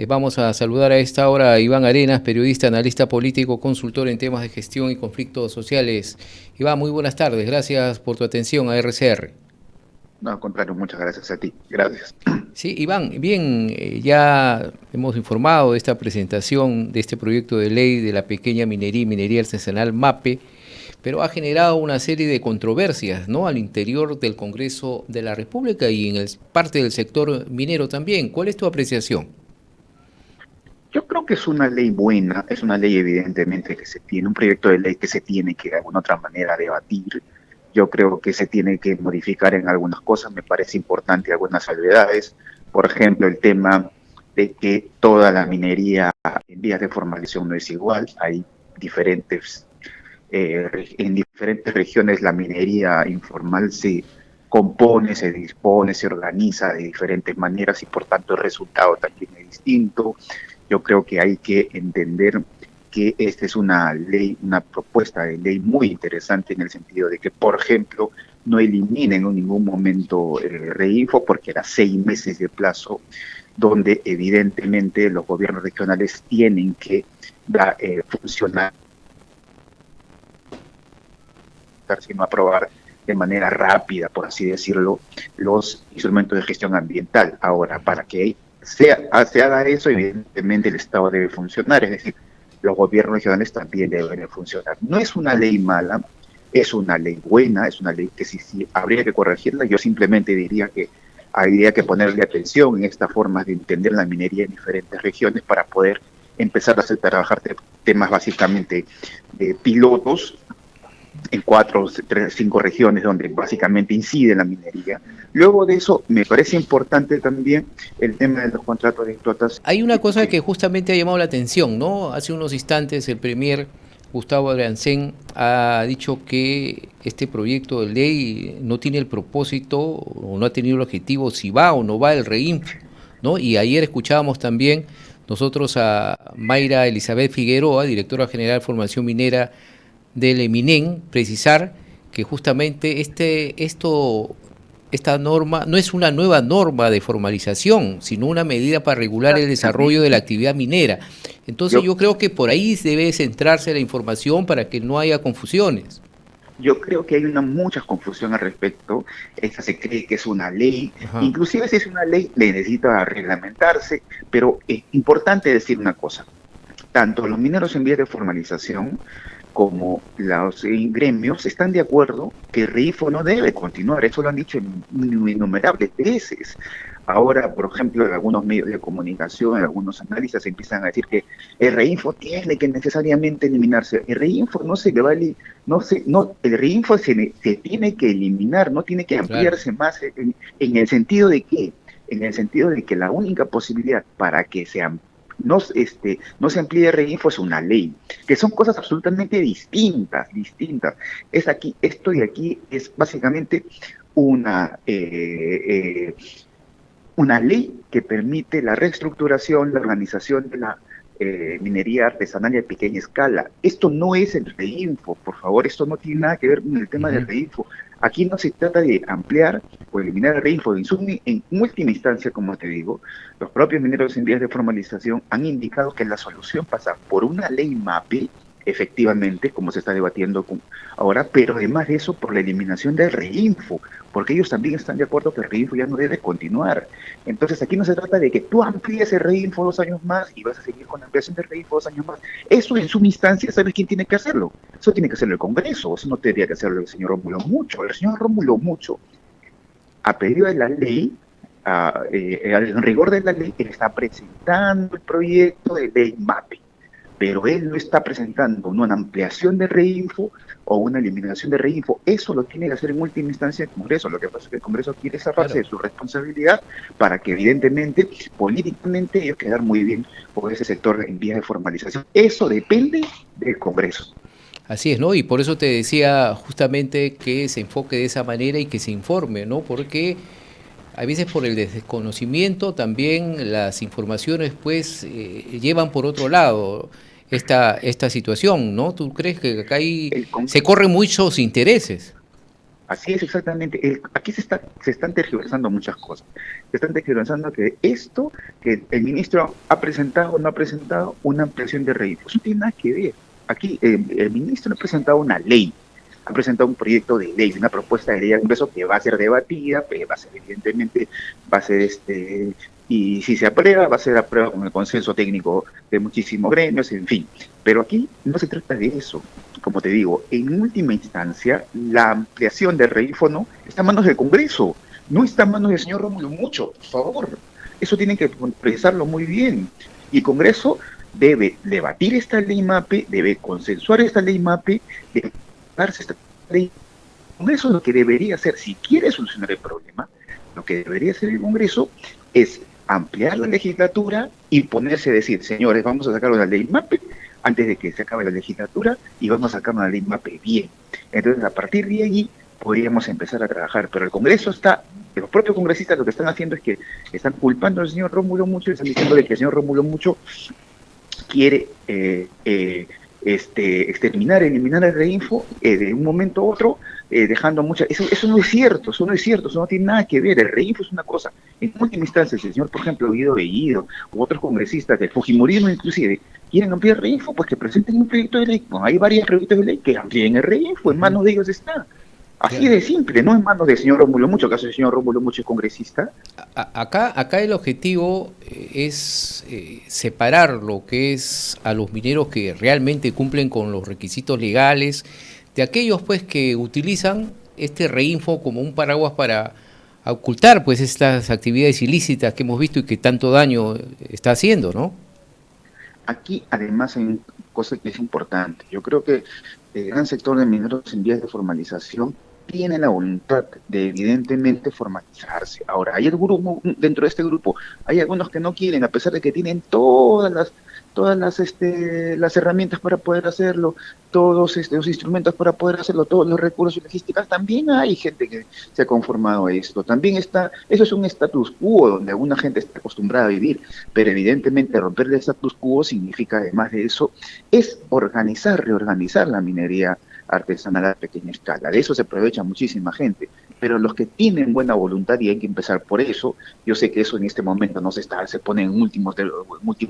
Vamos a saludar a esta hora a Iván Arenas, periodista, analista político, consultor en temas de gestión y conflictos sociales. Iván, muy buenas tardes. Gracias por tu atención a RCR. No, al contrario, muchas gracias a ti. Gracias. Sí, Iván, bien, ya hemos informado de esta presentación de este proyecto de ley de la pequeña minería y minería artesanal MAPE, pero ha generado una serie de controversias, ¿no?, al interior del Congreso de la República y en parte del sector minero también. ¿Cuál es tu apreciación? Yo creo que es una ley buena, es una ley evidentemente que se tiene, un proyecto de ley que se tiene que de alguna otra manera debatir. Yo creo que se tiene que modificar en algunas cosas, me parece importante algunas salvedades. Por ejemplo, el tema de que toda la minería en vías de formalización no es igual, hay diferentes, en diferentes regiones la minería informal se compone, se dispone, se organiza de diferentes maneras y por tanto el resultado también es distinto. Yo creo que hay que entender que esta es una ley, una propuesta de ley muy interesante en el sentido de que, por ejemplo, no eliminen en ningún momento Reinfo porque era 6 meses de plazo donde evidentemente los gobiernos regionales tienen que funcionar, sino aprobar de manera rápida, por así decirlo, los instrumentos de gestión ambiental. Ahora, para que se haga eso, evidentemente el Estado debe funcionar, es decir, los gobiernos regionales también deben funcionar. No es una ley mala, es una ley buena, es una ley que sí habría que corregirla. Yo simplemente diría que habría que ponerle atención en estas formas de entender la minería en diferentes regiones para poder empezar a hacer trabajar temas básicamente de pilotos en 4, 3, 5 regiones donde básicamente incide la minería. Luego de eso, me parece importante también el tema de los contratos de explotación. Hay una cosa que justamente ha llamado la atención, ¿no? Hace unos instantes el premier Gustavo Albancén ha dicho que este proyecto de ley no tiene el propósito o no ha tenido el objetivo si va o no va el Reinfo, ¿no? Y ayer escuchábamos también nosotros a Mayra Elizabeth Figueroa, directora general de Formación Minera del Eminen, precisar que justamente esta norma no es una nueva norma de formalización, sino una medida para regular el desarrollo de la actividad minera. Entonces Yo, yo creo que por ahí debe centrarse la información para que no haya confusiones. yo creo que hay mucha confusión al respecto. Esta se cree que es una ley, Ajá. inclusive si es una ley, le necesita reglamentarse, pero es importante decir una cosa. Tanto los mineros en vías de formalización como los gremios están de acuerdo que el RIFO no debe continuar, eso lo han dicho innumerables veces. Ahora, por ejemplo, en algunos medios de comunicación, en algunos analistas empiezan a decir que el REINFO tiene que necesariamente eliminarse. El REINFO no se le va a el REINFO se tiene que eliminar, no tiene que Claro. ampliarse más en el sentido de que, en el sentido de que la única posibilidad para que no se amplíe Reinfo es una ley, que son cosas absolutamente distintas. Esto de aquí es básicamente una, eh, eh, una ley que permite la reestructuración, la organización de la minería artesanal y a pequeña escala. Esto no es el Reinfo, por favor, esto no tiene nada que ver con el tema del Ujú. Reinfo. Aquí no se trata de ampliar o eliminar el Reinfo. En última instancia, como te digo, los propios mineros en vías de formalización han indicado que la solución pasa por una ley MAPE, efectivamente, como se está debatiendo ahora, pero además de eso, por la eliminación del Reinfo, porque ellos también están de acuerdo que el Reinfo ya no debe continuar. Entonces aquí no se trata de que tú amplíes el Reinfo 2 años más y vas a seguir con la ampliación del Reinfo 2 años más. Eso en suma instancia, ¿sabes quién tiene que hacerlo? Eso tiene que hacerlo el Congreso, eso no tendría que hacerlo el señor Rómulo Mucho. El señor Rómulo Mucho, a pedido de la ley, en rigor de la ley, él está presentando el proyecto de ley MAPE, pero él no está presentando una ampliación de Reinfo o una eliminación de Reinfo. Eso lo tiene que hacer en última instancia el Congreso. Lo que pasa es que el Congreso quiere zafarse Claro. de su responsabilidad para que evidentemente, políticamente, ellos quedar muy bien por ese sector en vías de formalización. Eso depende del Congreso. Así es, ¿no? Y por eso te decía justamente que se enfoque de esa manera y que se informe, ¿no? Porque a veces por el desconocimiento también las informaciones pues llevan por otro lado esta situación, ¿no? ¿Tú crees que acá El se Congreso corren muchos intereses? Así es exactamente. Aquí se están tergiversando muchas cosas. Se están tergiversando que el ministro ha presentado o no ha presentado una ampliación de réditos. Eso no tiene nada que ver. Aquí el ministro ha presentado una ley, ha presentado un proyecto de ley, una propuesta de ley al Congreso que va a ser debatida, va a ser evidentemente, va a ser y si se aprueba, va a ser aprueba con el consenso técnico de muchísimos gremios, en fin. Pero aquí no se trata de eso. Como te digo, en última instancia, la ampliación del reífono está en manos del Congreso, no está en manos del señor Rómulo Mucho, por favor. Eso tienen que pensarlo muy bien. Y el Congreso debe debatir esta ley MAPE, debe consensuar esta ley MAPE, debe darse esta ley. El Congreso lo que debería hacer, si quiere solucionar el problema, lo que debería hacer el Congreso es ampliar la legislatura y ponerse a decir, señores, vamos a sacar una ley MAPE antes de que se acabe la legislatura y vamos a sacar una ley MAPE bien. Entonces, a partir de allí, podríamos empezar a trabajar. Pero el Congreso los propios congresistas lo que están haciendo es que están culpando al señor Rómulo Mucho y están diciéndole que el señor Rómulo Mucho quiere exterminar, eliminar el reinfo de un momento a otro, dejando muchas... Eso no es cierto, eso no tiene nada que ver. El reinfo es una cosa. En última instancia, si el señor, por ejemplo, Guido Bellido u otros congresistas del Fujimorismo inclusive quieren ampliar el reinfo, pues que presenten un proyecto de ley. Bueno, hay varios proyectos de ley que amplíen el reinfo, en manos de ellos está. Así de simple, no en manos del señor Rómulo Mucho, acaso el señor Rómulo Mucho es congresista. Acá el objetivo es separar lo que es a los mineros que realmente cumplen con los requisitos legales de aquellos pues que utilizan este reinfo como un paraguas para ocultar pues estas actividades ilícitas que hemos visto y que tanto daño está haciendo, ¿no? Aquí además hay una cosa que es importante. Yo creo que el gran sector de mineros en vías de formalización tiene la voluntad de evidentemente formalizarse. Ahora, hay el grupo, dentro de este grupo, hay algunos que no quieren, a pesar de que tienen las herramientas para poder hacerlo, todos los instrumentos para poder hacerlo, todos los recursos y logísticas. También hay gente que se ha conformado a esto. También eso es un status quo donde alguna gente está acostumbrada a vivir, pero evidentemente romper el status quo significa, además de eso, es reorganizar la minería artesanal a pequeña escala. De eso se aprovecha muchísima gente, pero los que tienen buena voluntad, y hay que empezar por eso, yo sé que eso en este momento no se pone en último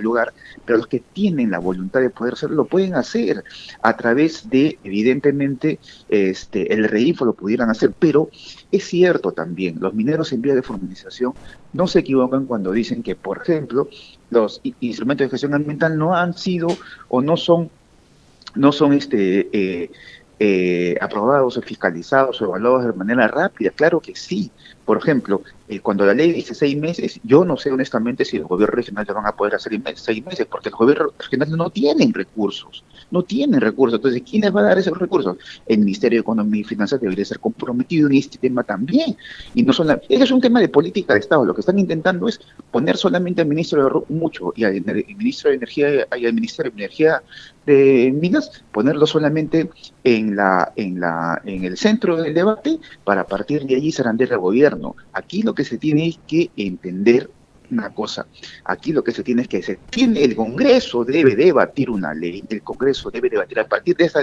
lugar, pero los que tienen la voluntad de poder hacerlo, lo pueden hacer a través de, evidentemente, el reinfo lo pudieran hacer, pero es cierto también, los mineros en vía de formalización no se equivocan cuando dicen que, por ejemplo, los instrumentos de gestión ambiental no han sido o no son aprobados o fiscalizados o evaluados de manera rápida. Claro que sí. Por ejemplo, cuando la ley dice 6 meses, yo no sé honestamente si los gobiernos regionales van a poder hacer en 6 meses, porque los gobiernos regionales no tienen recursos. Entonces, ¿quién les va a dar esos recursos? El Ministerio de Economía y Finanzas debería ser comprometido en este tema también. Y no solo, ese es un tema de política de Estado. Lo que están intentando es poner solamente al ministro de Mucho y al ministro de Energía y al Ministerio de Energía de Minas, ponerlo solamente en el centro del debate para partir de allí zarandear al gobierno. Aquí lo que se tiene que entender una cosa, aquí lo que se tiene es que el Congreso debe debatir una ley, el Congreso debe debatir a partir de esta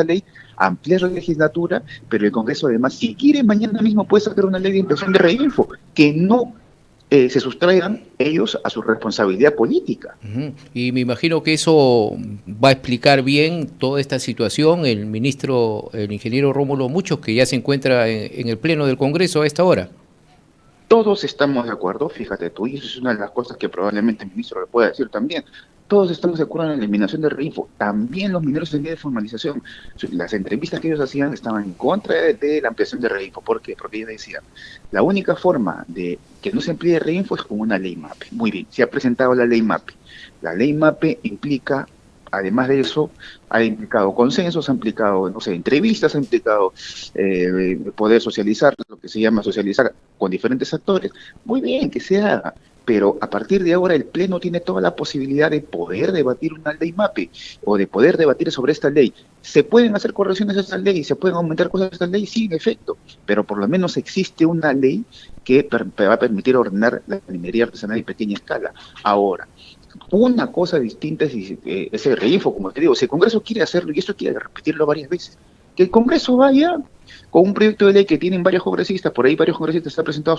ley, ampliar la legislatura, pero el Congreso además, si quiere, mañana mismo puede sacar una ley de impresión de reinfo, que no se sustraigan ellos a su responsabilidad política. Y me imagino que eso va a explicar bien toda esta situación el ingeniero Rómulo Mucho, que ya se encuentra en el Pleno del Congreso a esta hora. Todos estamos de acuerdo, fíjate tú, y eso es una de las cosas que probablemente el ministro le pueda decir también. Todos estamos de acuerdo en la eliminación del reinfo, también los mineros en vía de formalización. Las entrevistas que ellos hacían estaban en contra de la ampliación del reinfo. ¿Por qué? Porque ellos decían, la única forma de que no se amplíe el reinfo es con una ley MAPE. Muy bien, se ha presentado la ley MAPE. La ley MAPE implica, además de eso, ha implicado consensos, ha implicado, no sé, entrevistas, ha implicado poder socializar, lo que se llama socializar con diferentes actores. Muy bien, que se haga. Pero a partir de ahora el Pleno tiene toda la posibilidad de poder debatir una ley MAPE o de poder debatir sobre esta ley. ¿Se pueden hacer correcciones a esta ley? ¿Se pueden aumentar cosas a esta ley? Sí, en efecto, pero por lo menos existe una ley que va a permitir ordenar la minería artesanal en pequeña escala. Ahora, una cosa distinta es ese reinfo, como te digo, si el Congreso quiere hacerlo, y esto quiere repetirlo varias veces, que el Congreso vaya con un proyecto de ley que tienen varios congresistas, por ahí varios congresistas han presentado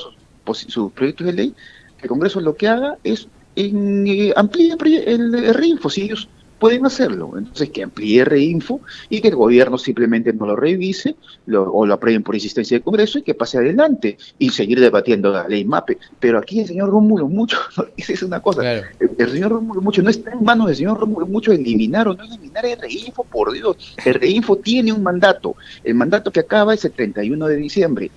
sus proyectos de ley, el Congreso lo que haga es amplíe el REINFO, si ellos pueden hacerlo. Entonces, que amplíe REINFO y que el gobierno simplemente no lo revise o lo aprueben por insistencia del Congreso y que pase adelante y seguir debatiendo la ley MAPE. Pero aquí el señor Rómulo Mucho, esa es una cosa, Claro. el señor Rómulo Mucho no está en manos del señor Rómulo Mucho eliminar o no eliminar el REINFO, por Dios. El REINFO tiene un mandato, el mandato que acaba es el 31 de diciembre.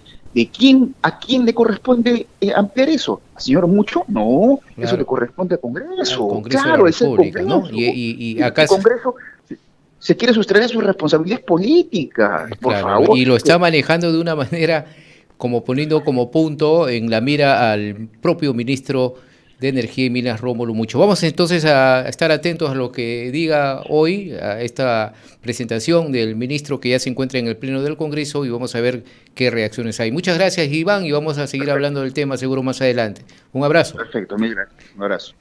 ¿A quién le corresponde ampliar eso? ¿Al señor Mucho? No, Claro. eso le corresponde al Congreso. Al Congreso Claro, de la es el República, Congreso. ¿no? Y acá el Congreso se quiere sustraer de sus responsabilidades políticas, por claro, favor. y lo está manejando de una manera como poniendo como punto en la mira al propio ministro de Energía y Minas, Rómulo Mucho. Vamos entonces a estar atentos a lo que diga hoy, a esta presentación del ministro que ya se encuentra en el Pleno del Congreso, y vamos a ver qué reacciones hay. Muchas gracias, Iván, y vamos a seguir hablando del tema seguro más adelante. Un abrazo. Perfecto, mil gracias. Un abrazo.